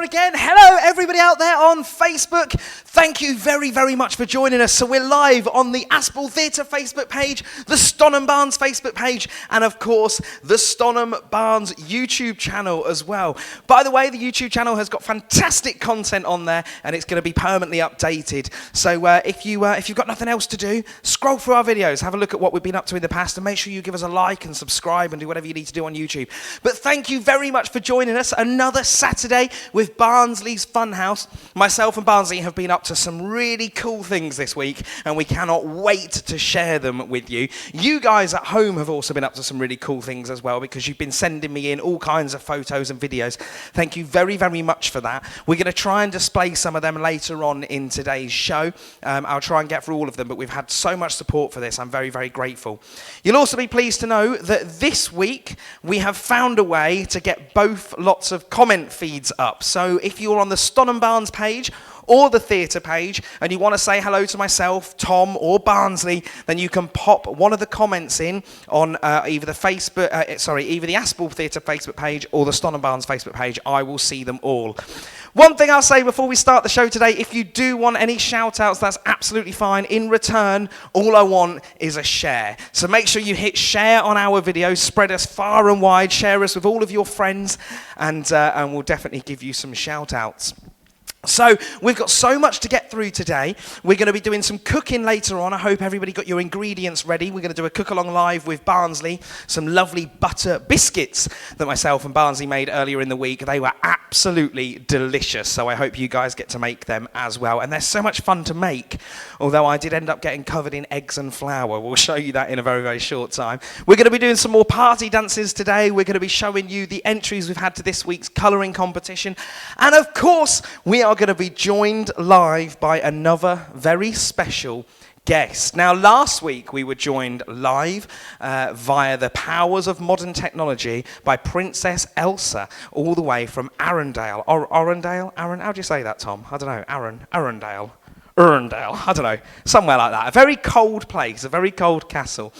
are again. Hello, everybody out there on Facebook. Thank you very, very much for joining us. So we're live on the Aspal Theatre Facebook page, the Stonham Barnes Facebook page, and of course, the Stonham Barnes YouTube channel as well. By the way, the YouTube channel has got fantastic content on there, and it's going to be permanently updated. So if you've got nothing else to do, scroll through our videos, have a look at what we've been up to in the past, and make sure you give us a like and subscribe and do whatever you need to do on YouTube. But thank you very much for joining us. Another Saturday with Barnsley's Funhouse. Myself and Barnsley have been up to some really cool things this week, and we cannot wait to share them with you. You guys at home have also been up to some really cool things as well, because you've been sending me in all kinds of photos and videos. Thank you very, very much for that. We're going to try and display some of them later on in today's show. I'll try and get through all of them, but we've had so much support for this. I'm very, very grateful. You'll also be pleased to know that this week we have found a way to get both lots of comment feeds up. So if you're on the Stonham Barnes page or the theatre page and you want to say hello to myself, Tom or Barnsley, then you can pop one of the comments in on either the Aspal Theatre Facebook page or the Stonham Barnes Facebook page. I will see them all. One thing I'll say before we start the show today, if you do want any shout-outs, that's absolutely fine. In return, all I want is a share. So make sure you hit share on our videos, spread us far and wide, share us with all of your friends, and we'll definitely give you some shout-outs. So we've got so much to get through today. We're going to be doing some cooking later on. I hope everybody got your ingredients ready. We're going to do a cook-along live with Barnsley, some lovely butter biscuits that myself and Barnsley made earlier in the week. They were absolutely delicious, so I hope you guys get to make them as well. And they're so much fun to make, although I did end up getting covered in eggs and flour. We'll show you that in a very, very short time. We're going to be doing some more party dances today. We're going to be showing you the entries we've had to this week's colouring competition. And of course, we are going to be joined live by another very special guest. Now, last week we were joined live via the powers of modern technology by Princess Elsa, all the way from Arundel. Arundel? How do you say that, Tom? I don't know. Arundel. I don't know, somewhere like that. A very cold place, a very cold castle.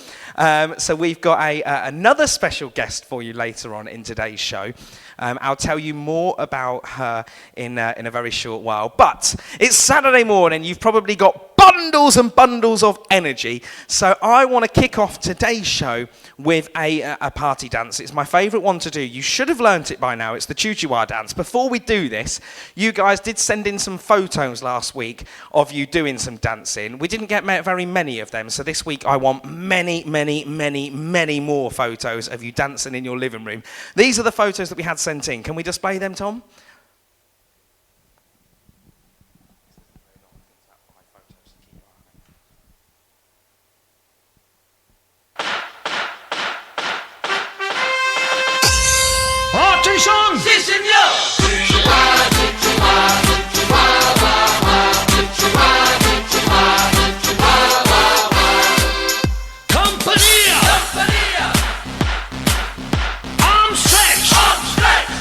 So we've got another special guest for you later on in today's show. I'll tell you more about her in a very short while. But it's Saturday morning. You've probably got bundles and bundles of energy. So I want to kick off today's show with a party dance. It's my favourite one to do. You should have learnt it by now. It's the choo-choo-ah dance. Before we do this, you guys did send in some photos last week of you doing some dancing. We didn't get very many of them. So this week I want many, many, many, many more photos of you dancing in your living room. These are the photos that we had sent in. Can we display them, Tom? Attention! Si, signor! Compania! Compania! Arm stretch! Arm stretch!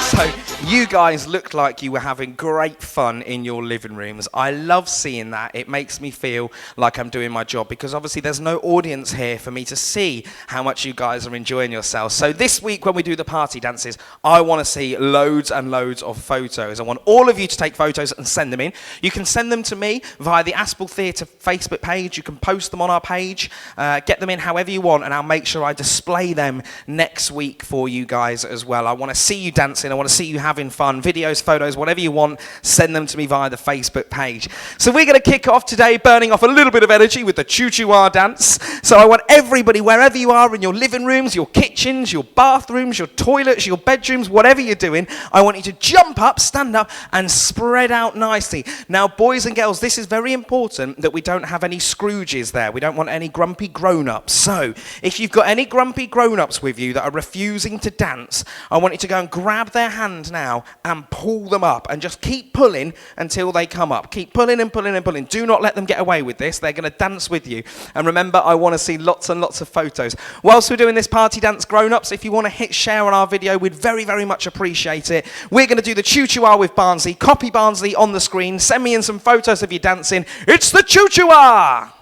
So you guys looked like you were having great fun in your living rooms. I love seeing that. It makes me feel like I'm doing my job, because obviously there's no audience here for me to see how much you guys are enjoying yourselves. So this week when we do the party dances, I want to see loads and loads of photos. I want all of you to take photos and send them in. You can send them to me via the Aspal Theatre Facebook page. You can post them on our page. Get them in however you want, and I'll make sure I display them next week for you guys as well. I want to see you dancing. I want to see you having fun. Videos, photos, whatever you want, send them to me via the Facebook page. So we're going to kick off today burning off a little bit of energy with the choo-choo-ah dance. So I want everybody, wherever you are, in your living rooms, your kitchens, your bathrooms, your toilets, your bedrooms, whatever you're doing, I want you to jump up, stand up, and spread out nicely. Now, boys and girls, this is very important that we don't have any Scrooges there. We don't want any grumpy grown-ups. So if you've got any grumpy grown-ups with you that are refusing to dance, I want you to go and grab their hand now and pull them up, and just keep pulling until they come up. Keep pulling and pulling and pulling. Do not let them get away with this. They're going to dance with you. And remember, I want to see lots and lots of photos. Whilst we're doing this party dance, grown-ups, if you want to hit share on our video, we'd very, very much appreciate it. We're going to do the choo-choo-ah with Barnsley. Copy Barnsley on the screen. Send me in some photos of you dancing. It's the choo-choo-ah!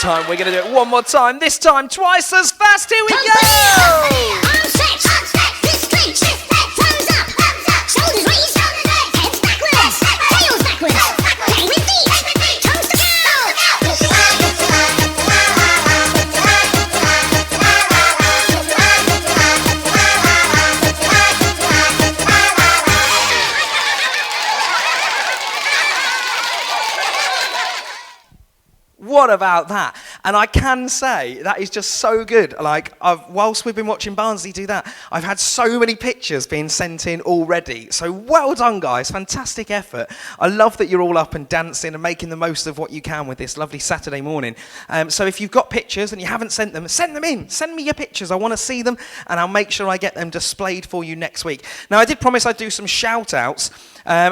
time. We're going to do it one more time. This time, twice as fast. Here we go! What about that? And I can say that is just so good. Like, whilst we've been watching Barnsley do that, I've had so many pictures being sent in already. So well done, guys. Fantastic effort. I love that you're all up and dancing and making the most of what you can with this lovely Saturday morning. So if you've got pictures and you haven't sent them, send them in. Send me your pictures. I want to see them, and I'll make sure I get them displayed for you next week. Now, I did promise I'd do some shout-outs.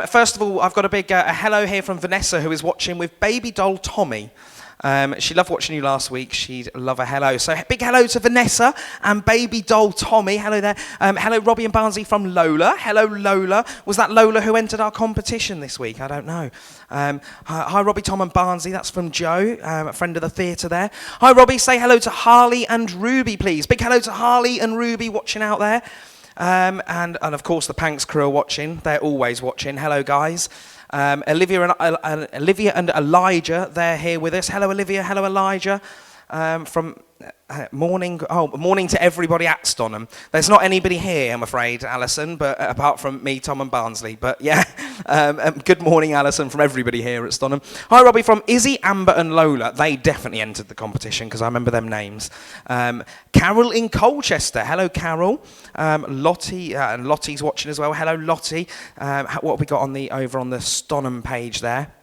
First of all, I've got a big a hello here from Vanessa, who is watching with baby doll Tommy. She loved watching you last week. She'd love a hello. So big hello to Vanessa and baby doll Tommy. Hello there. Hello Robbie and Barnsley from Lola. Hello Lola. Was that Lola who entered our competition this week? I don't know. Hi Robbie, Tom and Barnsley. That's from Joe, a friend of the theatre there. Hi Robbie. Say hello to Harley and Ruby, please. Big hello to Harley and Ruby watching out there. And of course the Panks crew are watching. They're always watching. Hello guys. Olivia and Elijah, they're here with us. Hello, Olivia. Hello, Elijah. From morning to everybody at Stonham. There's not anybody here, I'm afraid, Alison, but apart from me, Tom and Barnsley. But yeah, good morning, Alison, from everybody here at Stonham. Hi, Robbie, from Izzy, Amber and Lola. They definitely entered the competition because I remember them names. Carol in Colchester. Hello, Carol. Lottie, and Lottie's watching as well. Hello, Lottie. What have we got over on the Stonham page there?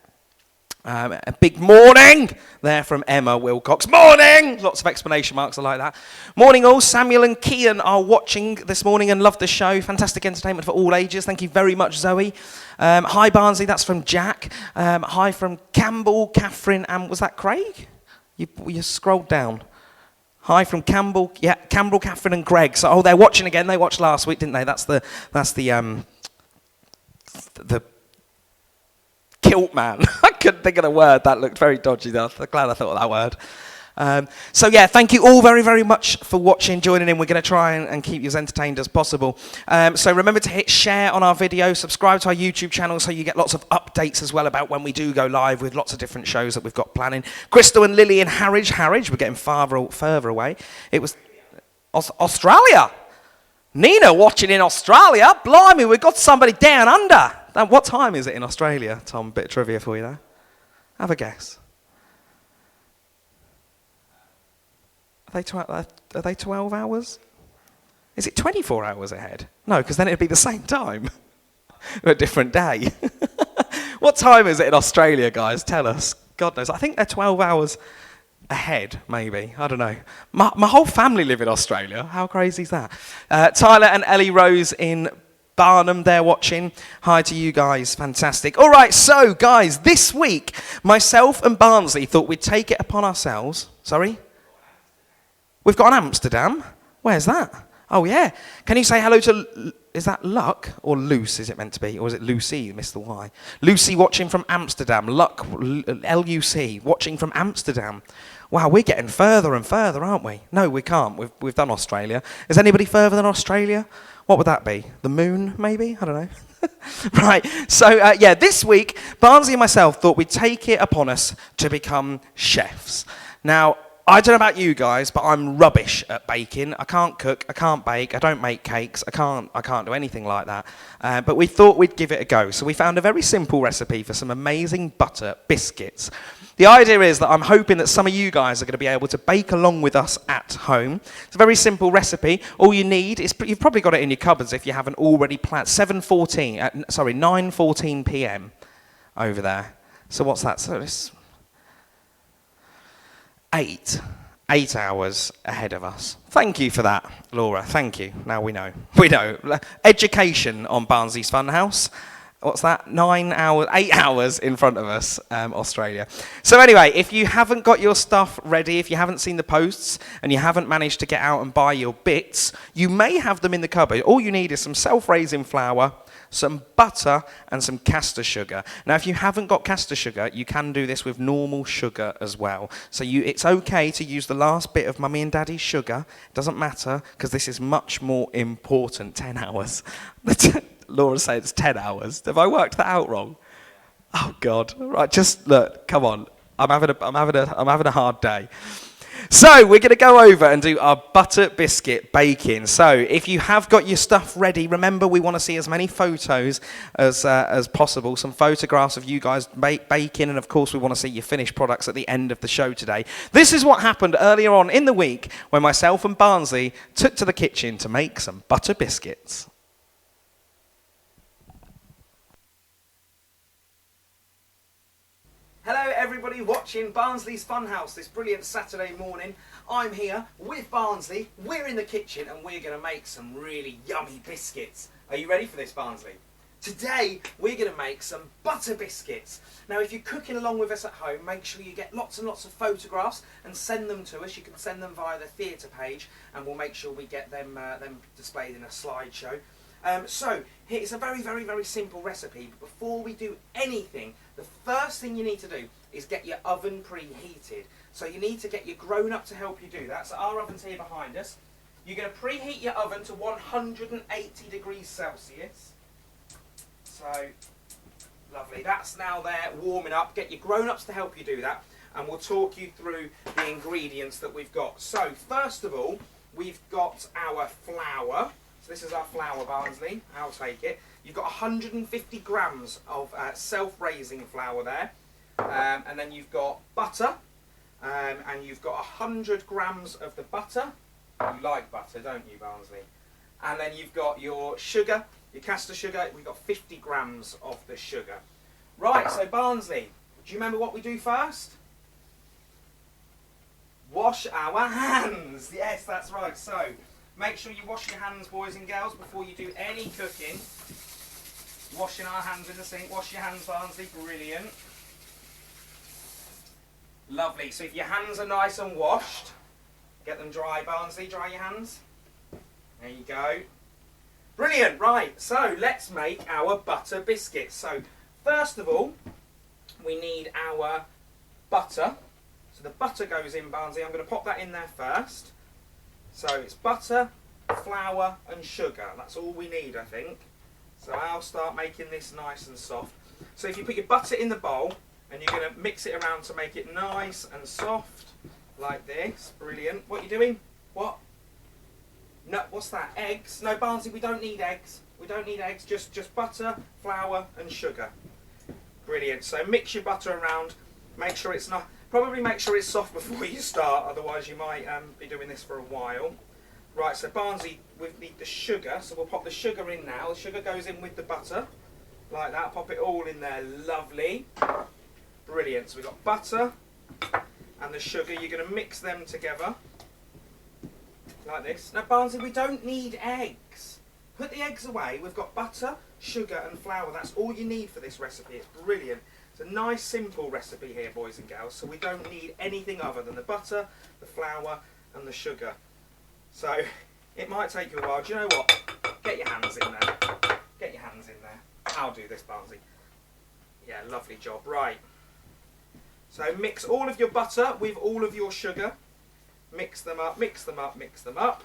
A big morning there from Emma Wilcox. Morning! Lots of exclamation marks, I like that. Morning all. Samuel and Kian are watching this morning and love the show. Fantastic entertainment for all ages. Thank you very much, Zoe. Hi, Barnsley. That's from Jack. Hi from Campbell, Catherine, and was that Craig? You scrolled down. Hi from Campbell. Yeah, Campbell, Catherine, and Greg. So, they're watching again. They watched last week, didn't they? That's the kilt man. I couldn't think of the word. That looked very dodgy, though. I'm glad I thought of that word. So yeah, thank you all very, very much for watching, joining in. We're going to try and keep you as entertained as possible. So remember to hit share on our video, subscribe to our YouTube channel so you get lots of updates as well about when we do go live with lots of different shows that we've got planning. Crystal and Lily in Harwich, we're getting further away. It was Australia. Nina watching in Australia. Blimey, we've got somebody down under. What time is it in Australia, Tom? Bit of trivia for you there. Have a guess. Are they 12 hours? Is it 24 hours ahead? No, because then it'd be the same time. A different day. What time is it in Australia, guys? Tell us. God knows. I think they're 12 hours ahead, maybe. I don't know. My whole family live in Australia. How crazy is that? Tyler and Ellie Rose in Barnum, they're watching. Hi to you guys. Fantastic. All right, so, guys, this week, myself and Barnsley thought we'd take it upon ourselves. Sorry? We've got an Amsterdam. Where's that? Oh, yeah. Can you say hello to... Is that Luck or Luce, is it meant to be? Or is it Lucy? Missed the Y. Lucy watching from Amsterdam. Luck, L-U-C, watching from Amsterdam. Wow, we're getting further and further, aren't we? No, we can't. We've done Australia. Is anybody further than Australia? What would that be? The moon, maybe? I don't know. Right, so yeah, this week, Barnsley and myself thought we'd take it upon us to become chefs. Now, I don't know about you guys, but I'm rubbish at baking. I can't cook, I can't bake, I don't make cakes, I can't do anything like that. But we thought we'd give it a go. So we found a very simple recipe for some amazing butter biscuits. The idea is that I'm hoping that some of you guys are going to be able to bake along with us at home. It's a very simple recipe. All you need is, you've probably got it in your cupboards if you haven't already planned, 9:14 p.m. over there. So what's that? So it's 8 hours ahead of us. Thank you for that, Laura. Thank you. Now we know. We know. Education on Barnsley's Funhouse. what's that? 9 hours, 8 hours in front of us, Australia. So anyway, if you haven't got your stuff ready, if you haven't seen the posts and you haven't managed to get out and buy your bits, you may have them in the cupboard. All you need is some self-raising flour, some butter and some caster sugar. Now, if you haven't got caster sugar, you can do this with normal sugar as well. So it's okay to use the last bit of mummy and daddy's sugar. It doesn't matter, because this is much more important. 10 hours. Laura said it's 10 hours. Have I worked that out wrong? Oh God! Right, just look. Come on. I'm having a hard day. So we're going to go over and do our butter biscuit baking. So if you have got your stuff ready, remember we want to see as many photos as possible. Some photographs of you guys baking, and of course we want to see your finished products at the end of the show today. This is what happened earlier on in the week when myself and Barnsley took to the kitchen to make some butter biscuits. Hello everybody watching Barnsley's Funhouse this brilliant Saturday morning. I'm here with Barnsley, we're in the kitchen and we're going to make some really yummy biscuits. Are you ready for this, Barnsley? Today we're going to make some butter biscuits. Now if you're cooking along with us at home, make sure you get lots and lots of photographs and send them to us. You can send them via the theatre page and we'll make sure we get them displayed in a slideshow. So it's a very, very, very simple recipe, but before we do anything, the first thing you need to do is get your oven preheated. So you need to get your grown-up to help you do that. So our oven's here behind us. You're going to preheat your oven to 180 degrees Celsius. So, lovely. That's now there warming up. Get your grown-ups to help you do that, and we'll talk you through the ingredients that we've got. So, first of all, we've got our flour. So this is our flour, Barnsley. I'll take it. You've got 150 grams of self-raising flour there. And then you've got butter. And you've got 100 grams of the butter. You like butter, don't you, Barnsley? And then you've got your sugar, your caster sugar. We've got 50 grams of the sugar. Right, so Barnsley, do you remember what we do first? Wash our hands. Yes, that's right. So, make sure you wash your hands, boys and girls, before you do any cooking. Washing our hands in the sink. Wash your hands, Barnsley. Brilliant. Lovely. So if your hands are nice and washed, get them dry, Barnsley. Dry your hands. There you go. Brilliant. Right. So let's make our butter biscuits. So first of all, we need our butter. So the butter goes in, Barnsley. I'm going to pop that in there first. So it's butter, flour and sugar. That's all we need, I think. So I'll start making this nice and soft. So if you put your butter in the bowl and you're going to mix it around to make it nice and soft, like this. Brilliant. What are you doing? What? No, what's that? Eggs? No, Barnsley, we don't need eggs. We don't need eggs, just butter, flour and sugar. Brilliant. So mix your butter around. Make sure it's not... Probably make sure it's soft before you start, otherwise you might be doing this for a while. Right, so Barnsley, we need the sugar, so we'll pop the sugar in now. The sugar goes in with the butter, like that. Pop it all in there, lovely. Brilliant, so we've got butter and the sugar. You're going to mix them together, like this. Now Barnsley, we don't need eggs. Put the eggs away. We've got butter, sugar and flour. That's all you need for this recipe. It's brilliant. It's a nice simple recipe here, boys and girls, so we don't need anything other than the butter, the flour and the sugar. So it might take you a while. Do you know what? Get your hands in there. Get your hands in there. I'll do this, Barnsley. Yeah, lovely job. Right. So mix all of your butter with all of your sugar. Mix them up, mix them up, mix them up.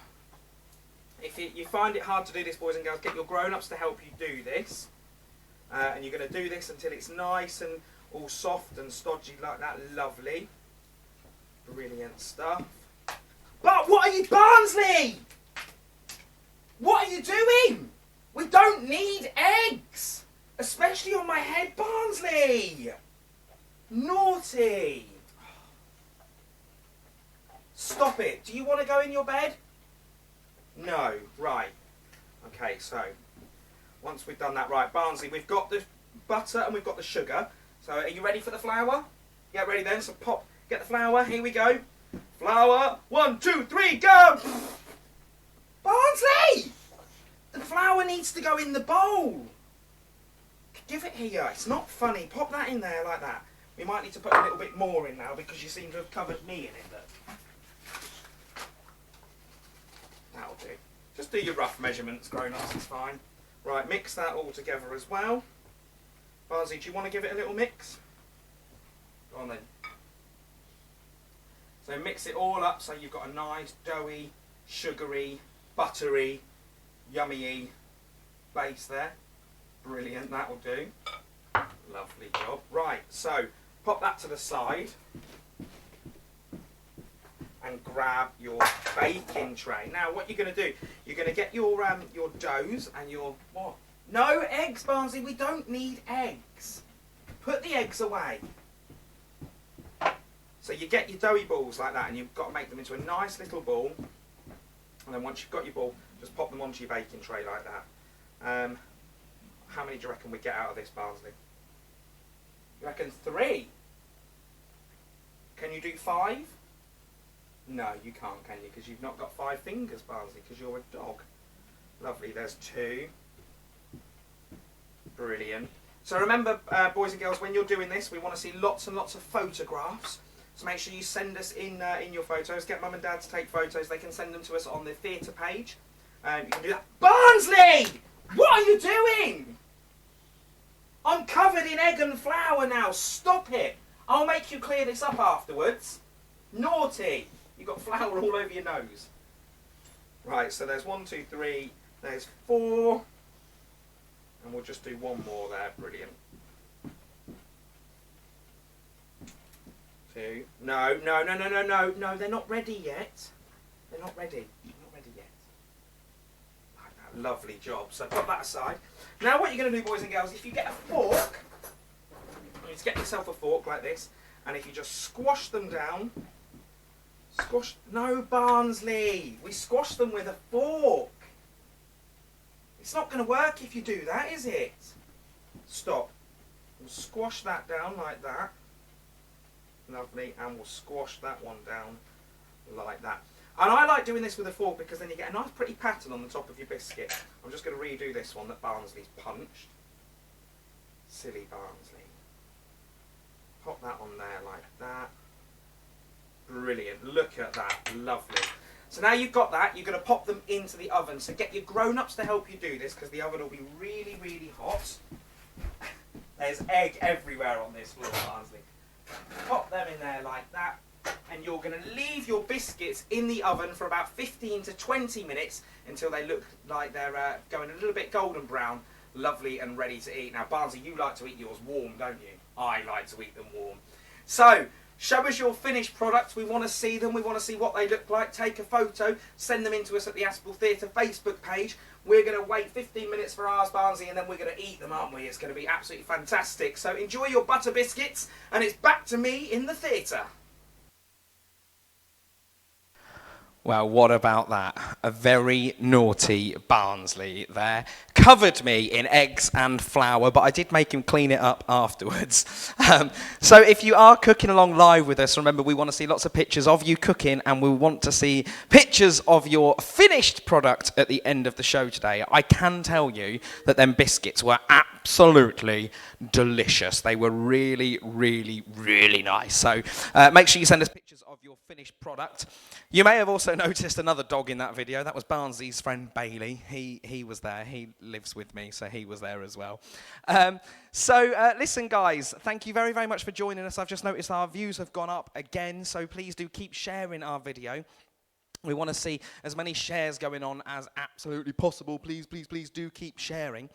If you find it hard to do this, boys and girls, get your grown-ups to help you do this. And you're going to do this until it's nice and all soft and stodgy like that. Lovely. Brilliant stuff. But what are you, Barnsley? What are you doing? We don't need eggs. Especially on my head, Barnsley. Naughty. Stop it. Do you want to go in your bed? No. Right. Okay, so... Once we've done that, right, Barnsley, we've got the butter and we've got the sugar. So are you ready for the flour? Get ready then, so get the flour, here we go. Flour, 1, 2, 3, go! Barnsley! The flour needs to go in the bowl. give it here. It's not funny. Pop that in there like that. We might need to put a little bit more in now because you seem to have covered me in it. Look. That'll do. Just do your rough measurements, grown-ups, it's fine. Right, mix that all together as well. Barnsley, do you want to give it a little mix? Go on then. So mix it all up so you've got a nice, doughy, sugary, buttery, yummy base there. Brilliant, that'll do. Lovely job. Right, so pop that to the side and grab your baking tray. Now, what you're going to do, you're going to get your doughs and your what? No eggs, Barnsley. We don't need eggs. Put the eggs away. So you get your doughy balls like that, and you've got to make them into a nice little ball. And then once you've got your ball, just pop them onto your baking tray like that. How many do you reckon we get out of this, Barnsley? You reckon 3? Can you do 5? No, you can't, can you? Because you've not got 5 fingers, Barnsley, because you're a dog. Lovely, there's 2. Brilliant. So remember, boys and girls, when you're doing this, we want to see lots and lots of photographs. So make sure you send us in your photos. Get mum and dad to take photos. They can send them to us on the theatre page. You can do that. Barnsley! What are you doing? I'm covered in egg and flour now. Stop it. I'll make you clear this up afterwards. Naughty. You've got flour all over your nose. Right, so there's 1, 2, 3. There's 4. And we'll just do 1 more there. Brilliant. 2. No, no, no, no, no, no. No, they're not ready yet. They're not ready. They're not ready yet. Like that. Lovely job. So put that aside. Now what you're going to do, boys and girls, if you get a fork, you need to get yourself a fork like this, and if you just squash them down, no, Barnsley, we squash them with a fork. It's not going to work if you do that, is it? Stop. We'll squash that down like that. Lovely, and we'll squash that one down like that. And I like doing this with a fork because then you get a nice pretty pattern on the top of your biscuit. I'm just going to redo this one that Barnsley's punched. Silly Barnsley. Pop that on there like that. Brilliant. Look at that. Lovely. So now you've got that, you're going to pop them into the oven. So get your grown-ups to help you do this because the oven will be really, really hot. There's egg everywhere on this floor, Barnsley. Pop them in there like that. And you're going to leave your biscuits in the oven for about 15 to 20 minutes until they look like they're going a little bit golden brown, lovely and ready to eat. Now, Barnsley, you like to eat yours warm, don't you? I like to eat them warm. So, show us your finished products. We want to see them. We want to see what they look like. Take a photo. Send them in to us at the Aspal Theatre Facebook page. We're going to wait 15 minutes for ours, Barnsley, and then we're going to eat them, aren't we? It's going to be absolutely fantastic. So enjoy your butter biscuits, and it's back to me in the theatre. Well, what about that? A very naughty Barnsley there. Covered me in eggs and flour, but I did make him clean it up afterwards. So if you are cooking along live with us, remember we want to see lots of pictures of you cooking, and we want to see pictures of your finished product at the end of the show today. I can tell you that them biscuits were absolutely delicious. They were really, really, really nice. So make sure you send us pictures of your finished product. You may have also noticed another dog in that video. That was Barnsley's friend Bailey. He was there. He lives with me, so he was there as well. Listen, guys, thank you very, very much for joining us. I've just noticed our views have gone up again, so please do keep sharing our video. We want to see as many shares going on as absolutely possible. Please, please, please do keep sharing.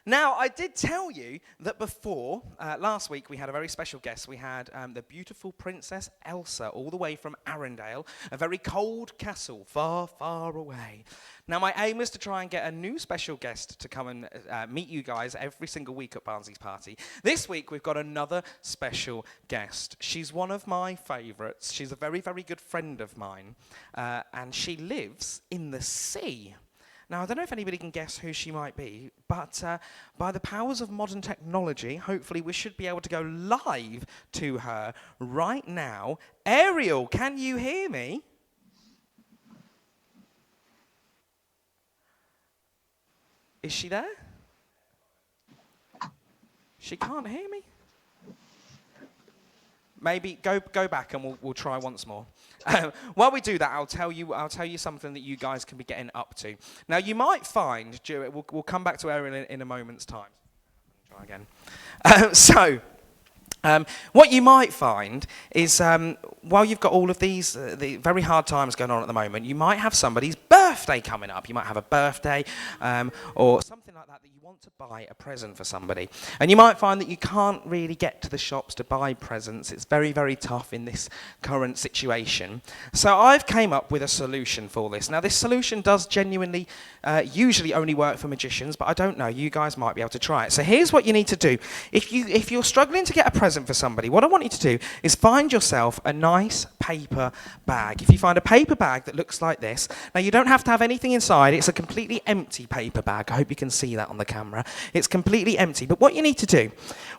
Now, I did tell you that before, last week, we had a very special guest. We had the beautiful Princess Elsa, all the way from Arundel, a very cold castle far, far away. Now, my aim is to try and get a new special guest to come and meet you guys every single week at Barnsley's party. This week, we've got another special guest. She's one of my favourites. She's a very, very good friend of mine, and she lives in the sea. Now, I don't know if anybody can guess who she might be, but by the powers of modern technology, hopefully we should be able to go live to her right now. Ariel, can you hear me? Is she there? She can't hear me. Maybe go back and we'll try once more. While we do that, I'll tell you something that you guys can be getting up to. Now you might find we'll come back to Ariel in a moment's time. Try again. What you might find is while you've got all of these the very hard times going on at the moment, you might have somebody's birthday coming up. You might have a birthday or something like that you want to buy a present for somebody. And you might find that you can't really get to the shops to buy presents. It's very, very tough in this current situation. So I've came up with a solution for this. Now this solution does genuinely usually only work for magicians, but I don't know. You guys might be able to try it. So here's what you need to do. If you're struggling to get a present for somebody, what I want you to do is find yourself a nice paper bag. If you find a paper bag that looks like this, now you don't have to have anything inside. It's a completely empty paper bag. I hope you can see that on the camera. It's completely empty. But what you need to do,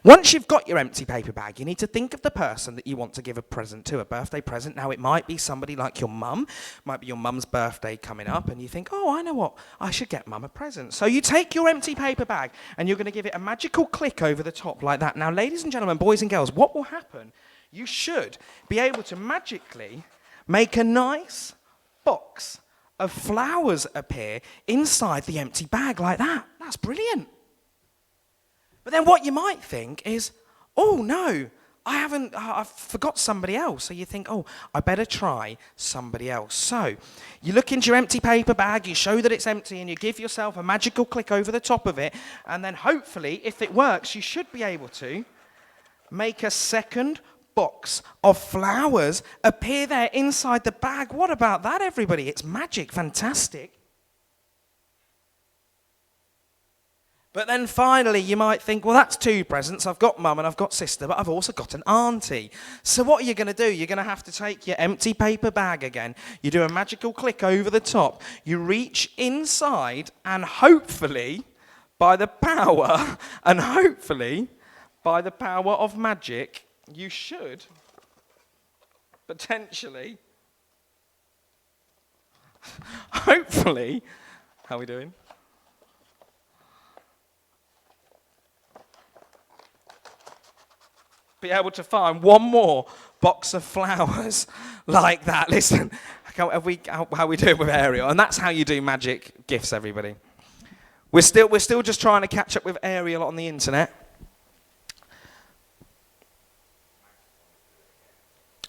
once you've got your empty paper bag, you need to think of the person that you want to give a present to, a birthday present. Now it might be somebody like your mum, might be your mum's birthday coming up, and you think, oh, I know what, I should get mum a present. So you take your empty paper bag and you're going to give it a magical click over the top like that. Now, ladies and gentlemen, boys and girls, what will happen? You should be able to magically make a nice box of flowers appear inside the empty bag like that. That's brilliant. But then what you might think is, oh no, I forgot somebody else. So you think, oh, I better try somebody else. So you look into your empty paper bag, you show that it's empty, and you give yourself a magical click over the top of it, and then hopefully, if it works, you should be able to make a second box of flowers appear there inside the bag. What about that, everybody? It's magic, fantastic. But then finally you might think, well, that's two presents. I've got mum and I've got sister, but I've also got an auntie. So what are you going to do? You're going to have to take your empty paper bag again. You do a magical click over the top. You reach inside and hopefully by the power of magic, you should potentially, hopefully, how are we doing? Be able to find one more box of flowers like that. Listen, how are we doing with Ariel? And that's how you do magic gifts, everybody. We're still just trying to catch up with Ariel on the internet.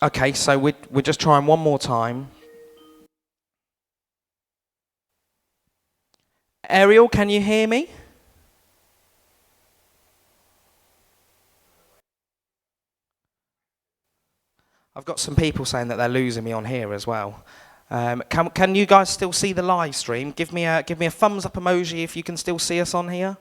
Okay, so we're just trying one more time. Ariel, can you hear me? I've got some people saying that they're losing me on here as well. Can you guys still see the live stream? Give me a thumbs up emoji if you can still see us on here.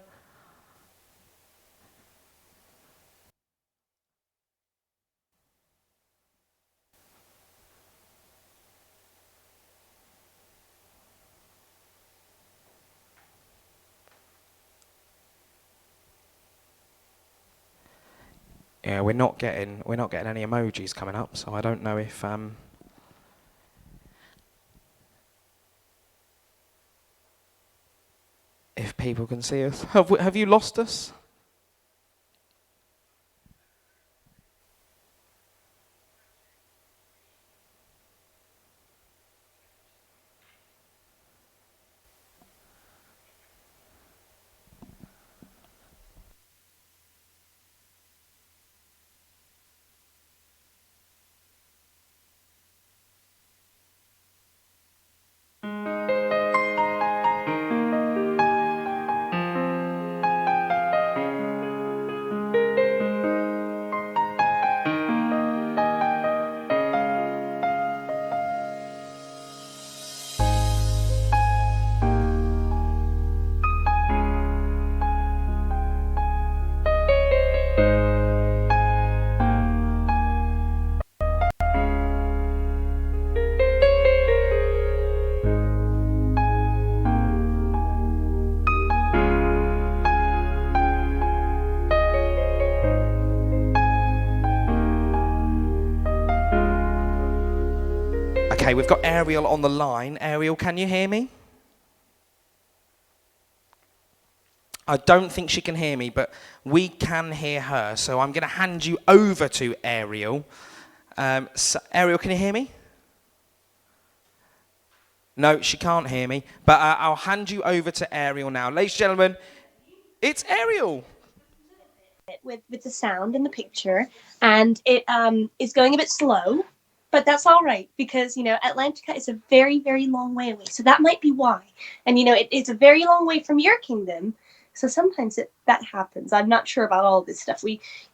Yeah, we're not getting any emojis coming up, so I don't know if people can see us. Have you lost us? Okay, we've got Ariel on the line. Ariel, can you hear me? I don't think she can hear me, but we can hear her. So I'm going to hand you over to Ariel. So, Ariel, can you hear me? No, she can't hear me. But I'll hand you over to Ariel now. Ladies and gentlemen, it's Ariel. With the sound and the picture, and it is going a bit slow, but that's all right because Atlantica is a very, very long way away, so that might be why. And it's a very long way from your kingdom, so sometimes that happens. I'm not sure about all this stuff.